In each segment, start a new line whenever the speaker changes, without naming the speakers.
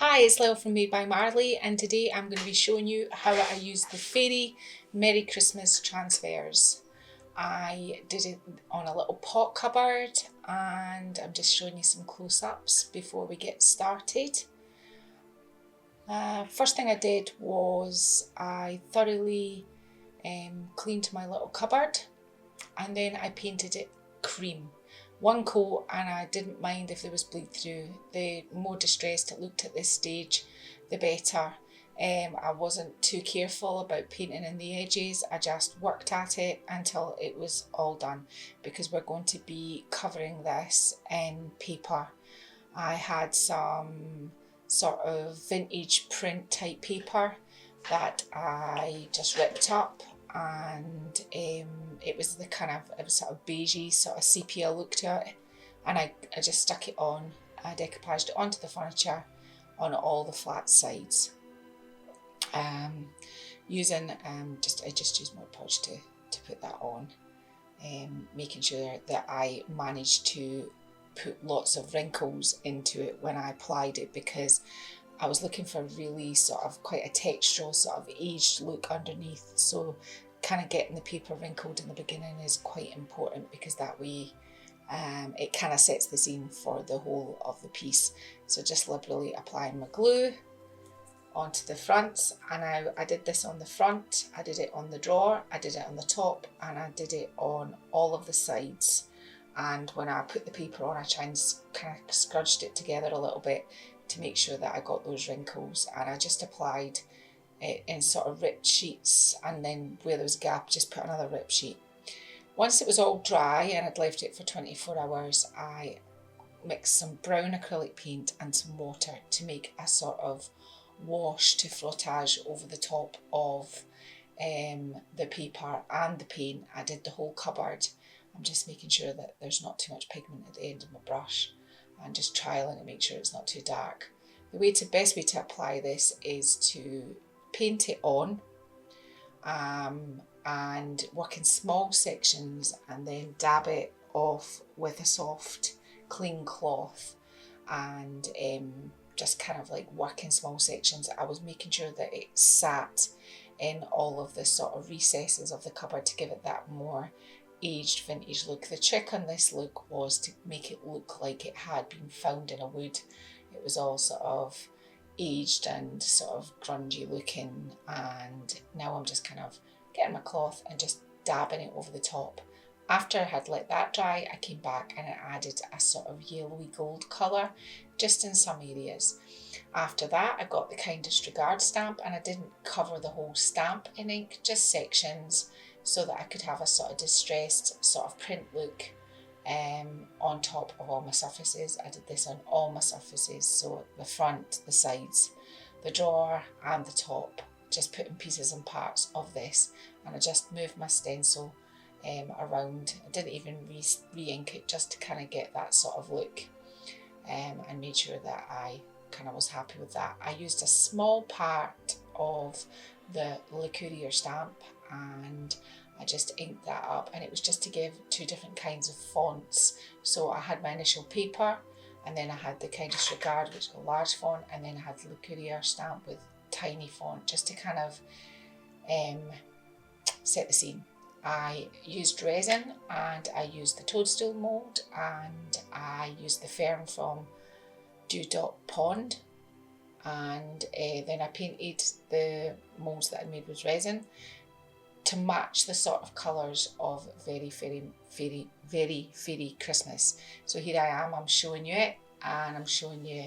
Hi, it's Lil from Made by Marley, and today I'm going to be showing you how I use the Fairy Merry Christmas transfers. I did it on a little pot cupboard and I'm just showing you some close-ups before we get started. First thing I did was I thoroughly cleaned my little cupboard and then I painted it cream. One coat, and I didn't mind if there was bleed through. The more distressed it looked at this stage, the better. I wasn't too careful about painting in the edges. I just worked at it until it was all done, because we're going to be covering this in paper. I had some sort of vintage print type paper that I just ripped up, and it was sort of beigey, sort of sepia look to it, and I just stuck it on. I decoupaged it onto the furniture on all the flat sides. Using I just used Mod Podge to put that on, making sure that I managed to put lots of wrinkles into it when I applied it, because I was looking for really sort of quite a textural sort of aged look underneath. So kind of getting the paper wrinkled in the beginning is quite important, because that way it kind of sets the scene for the whole of the piece. So just liberally applying my glue onto the fronts, and I did this on the front, I did it on the drawer, I did it on the top, and I did it on all of the sides. And when I put the paper on, I tried and kind of scrudged it together a little bit to make sure that I got those wrinkles, and I just applied it in sort of ripped sheets, and then where there was a gap just put another ripped sheet. Once it was all dry and I'd left it for 24 hours, I mixed some brown acrylic paint and some water to make a sort of wash to frottage over the top of the paper and the paint. I did the whole cupboard. I'm just making sure that there's not too much pigment at the end of my brush, and just trialing to make sure it's not too dark. The best way to apply this is to paint it on and work in small sections, and then dab it off with a soft clean cloth, and just kind of like work in small sections. I was making sure that it sat in all of the sort of recesses of the cupboard to give it that more aged vintage look. The trick on this look was to make it look like it had been found in a wood. It was all sort of aged and sort of grungy looking, and now I'm just kind of getting my cloth and just dabbing it over the top. After I had let that dry, I came back and I added a sort of yellowy gold colour just in some areas. After that, I got the Kindest Regard stamp, and I didn't cover the whole stamp in ink, just sections, so that I could have a sort of distressed sort of print look on top of all my surfaces. I did this on all my surfaces, so the front, the sides, the drawer and the top, just putting pieces and parts of this, and I just moved my stencil around. I didn't even re-ink it, just to kind of get that sort of look, and made sure that I kind of was happy with that. I used a small part of the Le Courrier stamp and I just inked that up, and it was just to give two different kinds of fonts. So I had my initial paper, and then I had the Kindest Regard, which was a large font, and then I had the Le Courrier stamp with tiny font, just to kind of set the scene. I used resin, and I used the toadstool mould, and I used the fern from Dewdrop Pond, and then I painted the moulds that I made with resin to match the sort of colours of Very Fairy Christmas. So here I am, I'm showing you it, and I'm showing you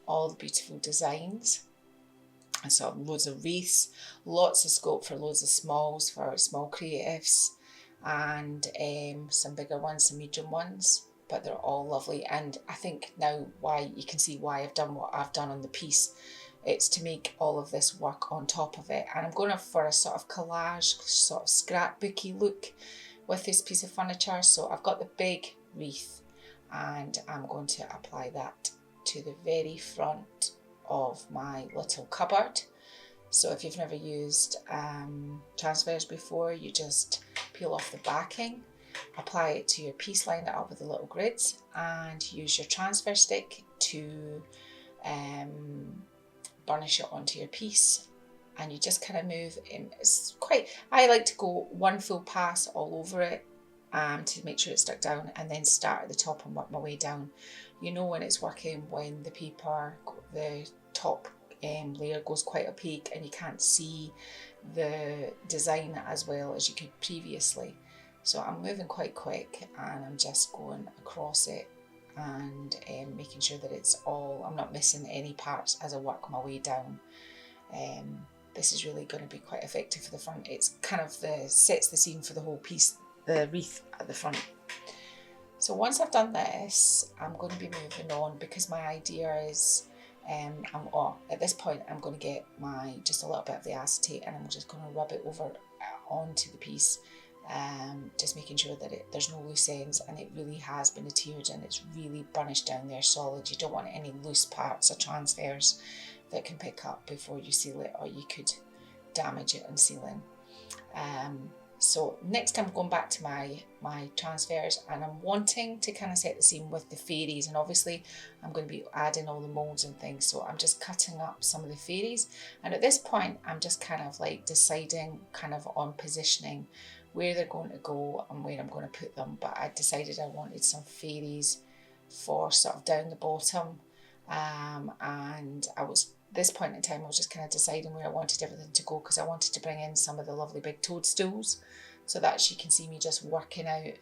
all the beautiful designs. I saw loads of wreaths, lots of scope for loads of smalls for small creatives, and some bigger ones, some medium ones, but they're all lovely. And I think now why you can see why I've done what I've done on the piece. It's to make all of this work on top of it. And I'm going for a sort of collage, sort of scrapbooky look with this piece of furniture. So I've got the big wreath, and I'm going to apply that to the very front of my little cupboard. So if you've never used transfers before, you just peel off the backing, apply it to your piece, line it up with the little grids, and use your transfer stick to burnish it onto your piece, and you just kind of move in. I like to go one full pass all over it to make sure it's stuck down, and then start at the top and work my way down. You know when it's working when the paper, the top layer goes quite opaque and you can't see the design as well as you could previously. So I'm moving quite quick and I'm just going across it and making sure that I'm not missing any parts as I work my way down. This is really going to be quite effective for the front. It's kind of sets the scene for the whole piece, the wreath at the front. So once I've done this, I'm going to be moving on, because my idea is at this point I'm going to get just a little bit of the acetate and I'm just going to rub it over onto the piece, just making sure that there's no loose ends and it really has been adhered and it's really burnished down there solid. You don't want any loose parts or transfers that can pick up before you seal it, or you could damage it on sealing. So next I'm going back to my transfers, and I'm wanting to kind of set the scene with the fairies, and obviously I'm going to be adding all the moulds and things, so I'm just cutting up some of the fairies, and at this point I'm just kind of like deciding kind of on positioning where they're going to go and where I'm going to put them. But I decided I wanted some fairies for sort of down the bottom, and this point in time I was just kind of deciding where I wanted everything to go, because I wanted to bring in some of the lovely big toadstools so that you can see me just working out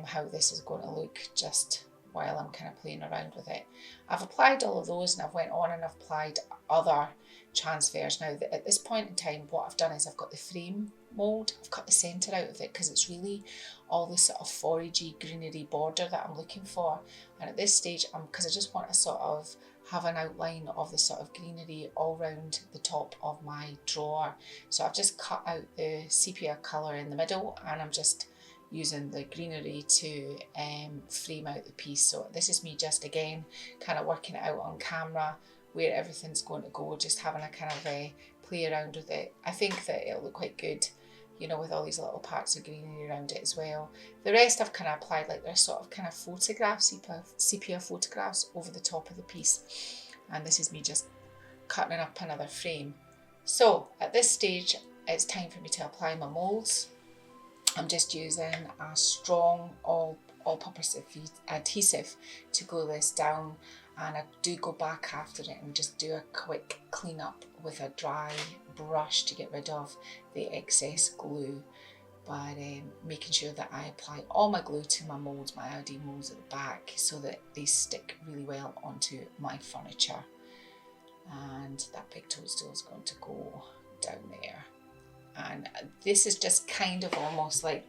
how this is going to look just while I'm kind of playing around with it. I've applied all of those and I've went on and I've applied other transfers. Now at this point in time what I've done is I've got the frame mould, I've cut the centre out of it because it's really all this sort of foragey greenery border that I'm looking for, and at this stage because I just want to sort of have an outline of the sort of greenery all round the top of my drawer. So I've just cut out the sepia colour in the middle and I'm just using the greenery to frame out the piece. So this is me just again kind of working it out on camera where everything's going to go, just having a kind of play around with it. I think that it'll look quite good, you know, with all these little parts of greenery around it as well. The rest I've kind of applied like they're sort of kind of photographs, sepia photographs over the top of the piece. And this is me just cutting up another frame. So at this stage, it's time for me to apply my moulds. I'm just using a strong all-purpose adhesive to glue this down, and I do go back after it and just do a quick clean up with a dry brush to get rid of the excess glue, but making sure that I apply all my glue to my moulds, my IOD moulds at the back, so that they stick really well onto my furniture. And that big toadstool is going to go down there. And this is just kind of almost like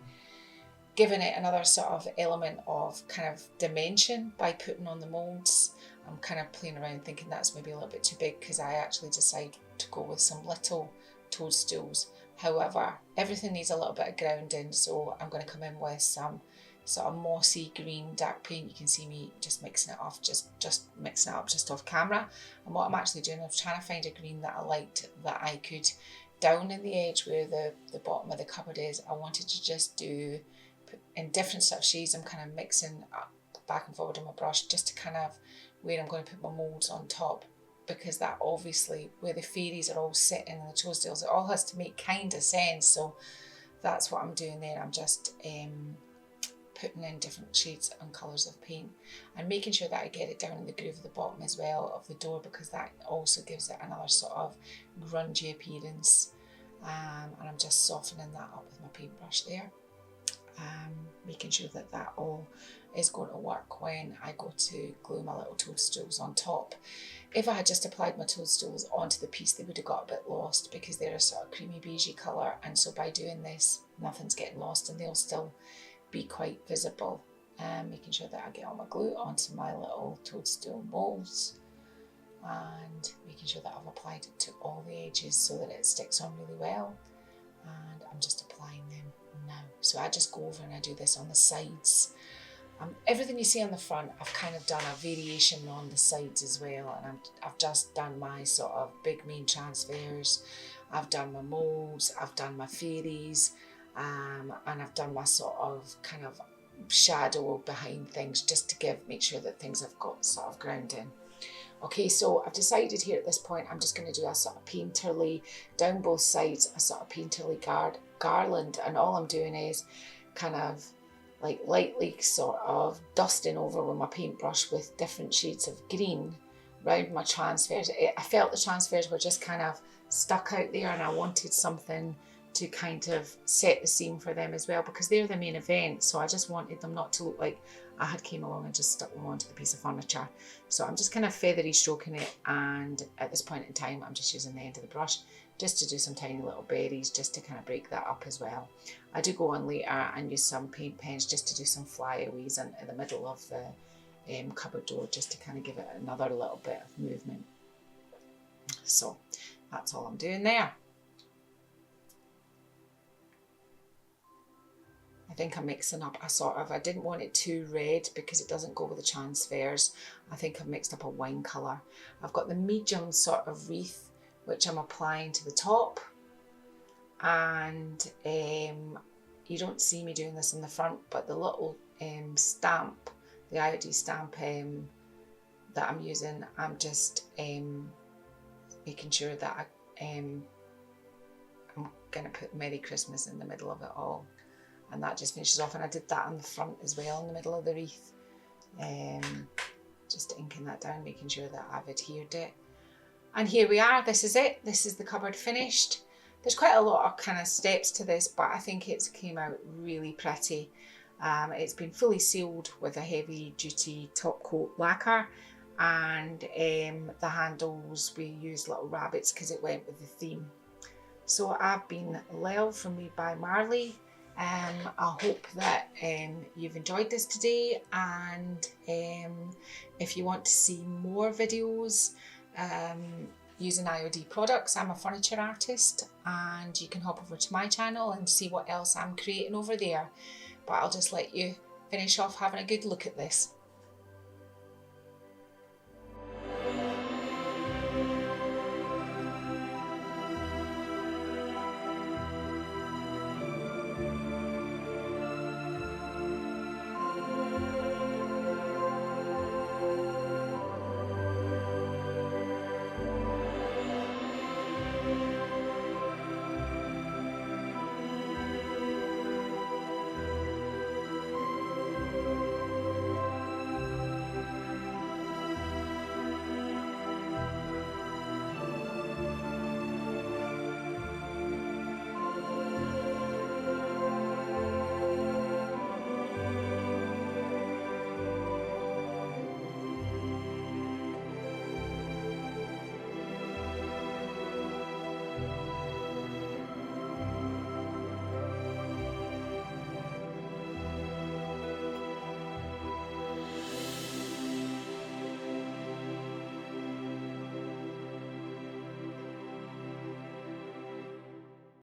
giving it another sort of element of kind of dimension by putting on the moulds. I'm kind of playing around thinking that's maybe a little bit too big, because I actually decided to go with some little toadstools. However, everything needs a little bit of grounding, so I'm going to come in with some sort of mossy green dark paint. You can see me just mixing it off, just mixing it up just off camera. And what I'm actually doing, I'm trying to find a green that I liked, that I could, down in the edge where the bottom of the cupboard is, I wanted to just do in different sort of shades. I'm kind of mixing up back and forward on my brush just to kind of where I'm going to put my moulds on top, because that obviously where the fairies are all sitting and the toadstools, it all has to make kind of sense. So that's what I'm doing there. I'm just putting in different shades and colours of paint and making sure that I get it down in the groove of the bottom as well of the door, because that also gives it another sort of grungy appearance. And I'm just softening that up with my paintbrush there, making sure that that all is going to work when I go to glue my little toadstools on top. If I had just applied my toadstools onto the piece, they would have got a bit lost because they're a sort of creamy beigey colour, and so by doing this nothing's getting lost and they'll still be quite visible. Making sure that I get all my glue onto my little toadstool moulds and making sure that I've applied it to all the edges so that it sticks on really well. And I'm just applying them now. So I just go over and I do this on the sides. Everything you see on the front, I've kind of done a variation on the sides as well, and I've just done my sort of big main transfers, I've done my moulds, I've done my fairies, and I've done my sort of kind of shadow behind things just to make sure that things have got sort of grounding. Okay, so I've decided here at this point I'm just going to do a sort of painterly, down both sides, a sort of painterly garland, and all I'm doing is kind of like lightly sort of dusting over with my paintbrush with different shades of green around my transfers. I felt the transfers were just kind of stuck out there, and I wanted something to kind of set the scene for them as well, because they're the main event, so I just wanted them not to look like I had came along and just stuck them onto the piece of furniture. So I'm just kind of feathery stroking it, and at this point in time I'm just using the end of the brush just to do some tiny little berries, just to kind of break that up as well. I do go on later and use some paint pens just to do some flyaways in the middle of the cupboard door, just to kind of give it another little bit of movement. So that's all I'm doing there. I think I'm mixing up I didn't want it too red because it doesn't go with the transfers. I think I've mixed up a wine colour. I've got the medium sort of wreath, which I'm applying to the top. And you don't see me doing this in the front, but the little stamp, the IOD stamp that I'm using, I'm just making sure that I'm going to put Merry Christmas in the middle of it all. And that just finishes off, and I did that on the front as well, in the middle of the wreath. Just inking that down, making sure that I've adhered it. And here we are, this is it. This is the cupboard finished. There's quite a lot of kind of steps to this, but I think it's came out really pretty. It's been fully sealed with a heavy duty top coat lacquer, and the handles, we used little rabbits because it went with the theme. So I've been Lel from Made by Marley. I hope that you've enjoyed this today, and if you want to see more videos using IOD products, I'm a furniture artist, and you can hop over to my channel and see what else I'm creating over there. But I'll just let you finish off having a good look at this.